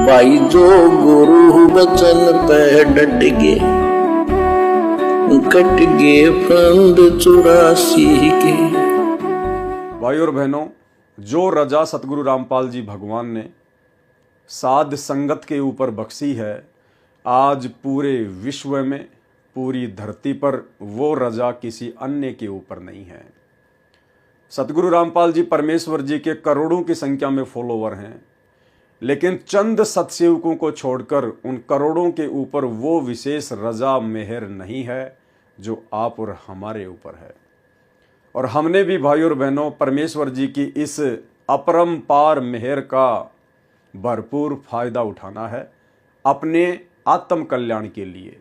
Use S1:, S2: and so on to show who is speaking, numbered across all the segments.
S1: भाई जो गुरु बचन पे डट गए, कट गए फंद 84 के।
S2: भाई और बहनों, जो रजा सतगुरु रामपाल जी भगवान ने साध संगत के ऊपर बख्शी है, आज पूरे विश्व में, पूरी धरती पर वो रजा किसी अन्य के ऊपर नहीं है। सतगुरु रामपाल जी परमेश्वर जी के करोड़ों की संख्या में फॉलोवर हैं, लेकिन चंद सत्सेवकों को छोड़कर उन करोड़ों के ऊपर वो विशेष रजा मेहर नहीं है जो आप और हमारे ऊपर है। और हमने भी भाई और बहनों परमेश्वर जी की इस अपरंपार मेहर का भरपूर फायदा उठाना है अपने आत्म कल्याण के लिए,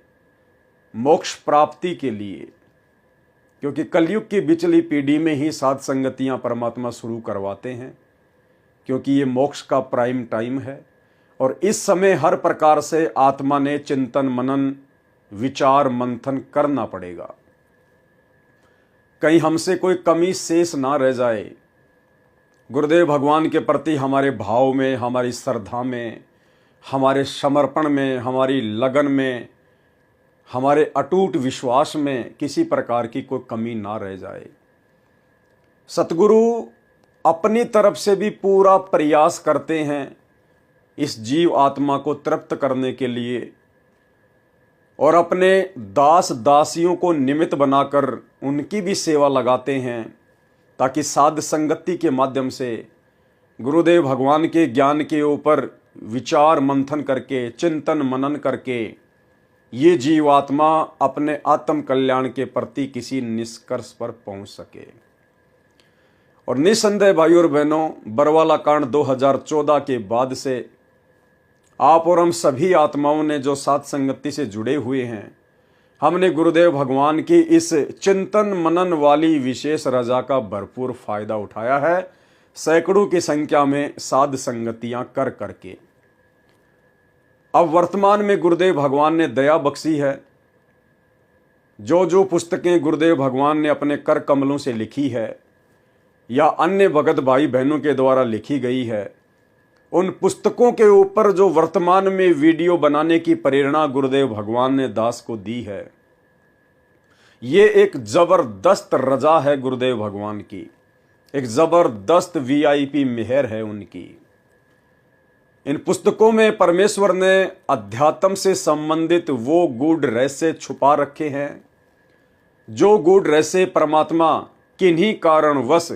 S2: मोक्ष प्राप्ति के लिए, क्योंकि कलयुग की बिचली पीढ़ी में ही साध संगतियां परमात्मा शुरू करवाते हैं, क्योंकि ये मोक्ष का प्राइम टाइम है। और इस समय हर प्रकार से आत्मा ने चिंतन मनन विचार मंथन करना पड़ेगा, कहीं हमसे कोई कमी शेष ना रह जाए। गुरुदेव भगवान के प्रति हमारे भाव में, हमारी श्रद्धा में, हमारे समर्पण में, हमारी लगन में, हमारे अटूट विश्वास में किसी प्रकार की कोई कमी ना रह जाए। सतगुरु अपनी तरफ से भी पूरा प्रयास करते हैं इस जीव आत्मा को तृप्त करने के लिए, और अपने दास दासियों को निमित्त बनाकर उनकी भी सेवा लगाते हैं, ताकि साध संगति के माध्यम से गुरुदेव भगवान के ज्ञान के ऊपर विचार मंथन करके, चिंतन मनन करके ये जीवात्मा अपने आत्म कल्याण के प्रति किसी निष्कर्ष पर पहुंच सके। और निसंदेह भाई और बहनों, बरवाला कांड 2014 के बाद से आप और हम सभी आत्माओं ने जो साध संगति से जुड़े हुए हैं, हमने गुरुदेव भगवान की इस चिंतन मनन वाली विशेष रजा का भरपूर फायदा उठाया है, सैकड़ों की संख्या में साध संगतियां कर करके। अब वर्तमान में गुरुदेव भगवान ने दया बख्शी है, जो जो पुस्तकें गुरुदेव भगवान ने अपने कर कमलों से लिखी है या अन्य भगत भाई बहनों के द्वारा लिखी गई है, उन पुस्तकों के ऊपर जो वर्तमान में वीडियो बनाने की प्रेरणा गुरुदेव भगवान ने दास को दी है, ये एक जबरदस्त रजा है गुरुदेव भगवान की, एक जबरदस्त वीआईपी मेहर है उनकी। इन पुस्तकों में परमेश्वर ने अध्यात्म से संबंधित वो गूढ़ रहस्य छुपा रखे हैं, जो गूढ़ रहस्य परमात्मा किन्हीं कारणवश,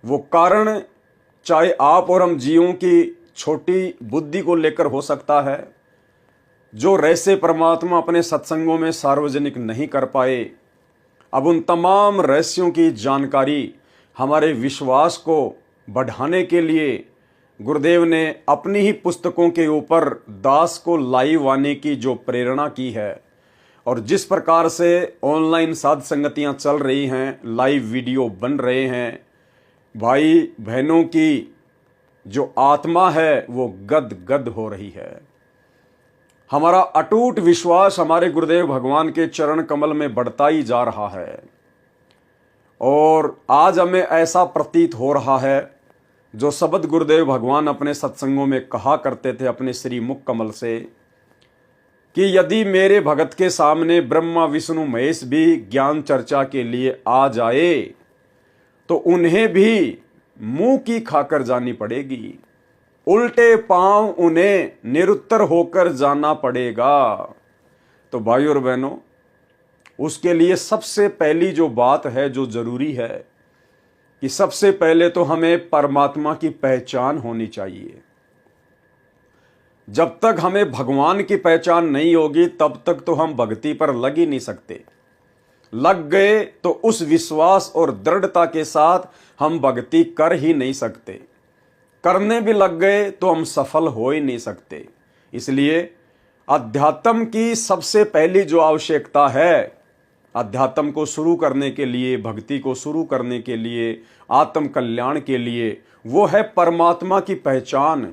S2: वो कारण चाहे आप और हम जीवों की छोटी बुद्धि को लेकर हो सकता है, जो रहस्य परमात्मा अपने सत्संगों में सार्वजनिक नहीं कर पाए, अब उन तमाम रहस्यों की जानकारी हमारे विश्वास को बढ़ाने के लिए गुरुदेव ने अपनी ही पुस्तकों के ऊपर दास को लाइव आने की जो प्रेरणा की है, और जिस प्रकार से ऑनलाइन साध संगतियां चल रही हैं, लाइव वीडियो बन रहे हैं, भाई बहनों की जो आत्मा है वो गद गद हो रही है। हमारा अटूट विश्वास हमारे गुरुदेव भगवान के चरण कमल में बढ़ता ही जा रहा है, और आज हमें ऐसा प्रतीत हो रहा है, जो शब्द गुरुदेव भगवान अपने सत्संगों में कहा करते थे अपने श्री मुख कमल से, कि यदि मेरे भगत के सामने ब्रह्मा विष्णु महेश भी ज्ञान चर्चा के लिए आ जाए तो उन्हें भी मुंह की खाकर जानी पड़ेगी, उल्टे पांव उन्हें निरुत्तर होकर जाना पड़ेगा। तो भाई और बहनों, उसके लिए सबसे पहली जो बात है, जो जरूरी है, कि सबसे पहले तो हमें परमात्मा की पहचान होनी चाहिए। जब तक हमें भगवान की पहचान नहीं होगी, तब तक तो हम भक्ति पर लग ही नहीं सकते। लग गए तो उस विश्वास और दृढ़ता के साथ हम भक्ति कर ही नहीं सकते। करने भी लग गए तो हम सफल हो ही नहीं सकते। इसलिए अध्यात्म की सबसे पहली जो आवश्यकता है, अध्यात्म को शुरू करने के लिए, भक्ति को शुरू करने के लिए, आत्म कल्याण के लिए, वो है परमात्मा की पहचान।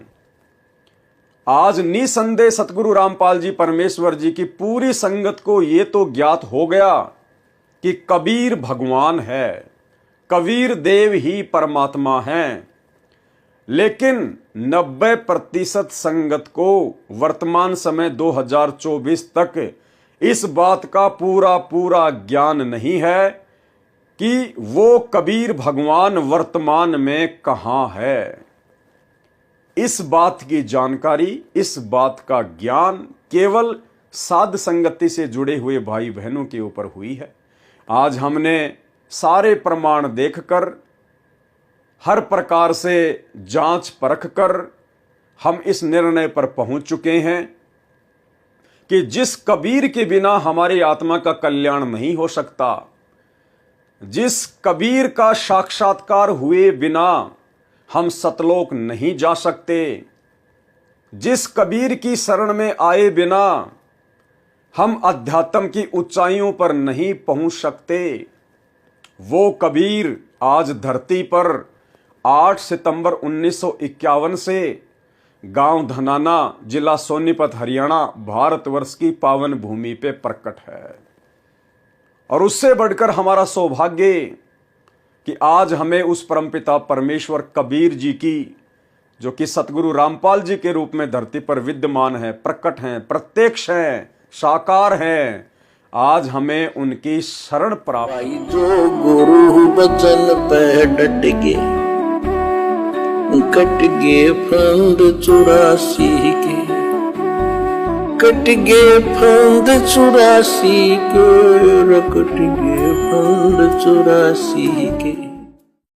S2: आज निसंदेह सतगुरु रामपाल जी परमेश्वर जी की पूरी संगत को ये तो ज्ञात हो गया कि कबीर भगवान है, कबीर देव ही परमात्मा हैं। लेकिन 90% संगत को वर्तमान समय 2024 तक इस बात का पूरा पूरा ज्ञान नहीं है कि वो कबीर भगवान वर्तमान में कहां है। इस बात की जानकारी, इस बात का ज्ञान केवल साध संगति से जुड़े हुए भाई बहनों के ऊपर हुई है। आज हमने सारे प्रमाण देखकर, हर प्रकार से जांच परख कर हम इस निर्णय पर पहुंच चुके हैं कि जिस कबीर के बिना हमारी आत्मा का कल्याण नहीं हो सकता, जिस कबीर का साक्षात्कार हुए बिना हम सतलोक नहीं जा सकते, जिस कबीर की शरण में आए बिना हम अध्यात्म की ऊंचाइयों पर नहीं पहुंच सकते, वो कबीर आज धरती पर 8 सितंबर 1951 से गांव धनाना, जिला सोनीपत, हरियाणा, भारतवर्ष की पावन भूमि पे प्रकट है। और उससे बढ़कर हमारा सौभाग्य कि आज हमें उस परमपिता परमेश्वर कबीर जी की, जो कि सतगुरु रामपाल जी के रूप में धरती पर विद्यमान है, प्रकट हैं, प्रत्यक्ष हैं, साकार हैं, आज हमें उनकी शरण प्राप्त।
S1: भाई जो गुरु बचन पे डट गए, कट गए फंद 84 के, कट गए फंद 84 के, कट गए फंद 84 के।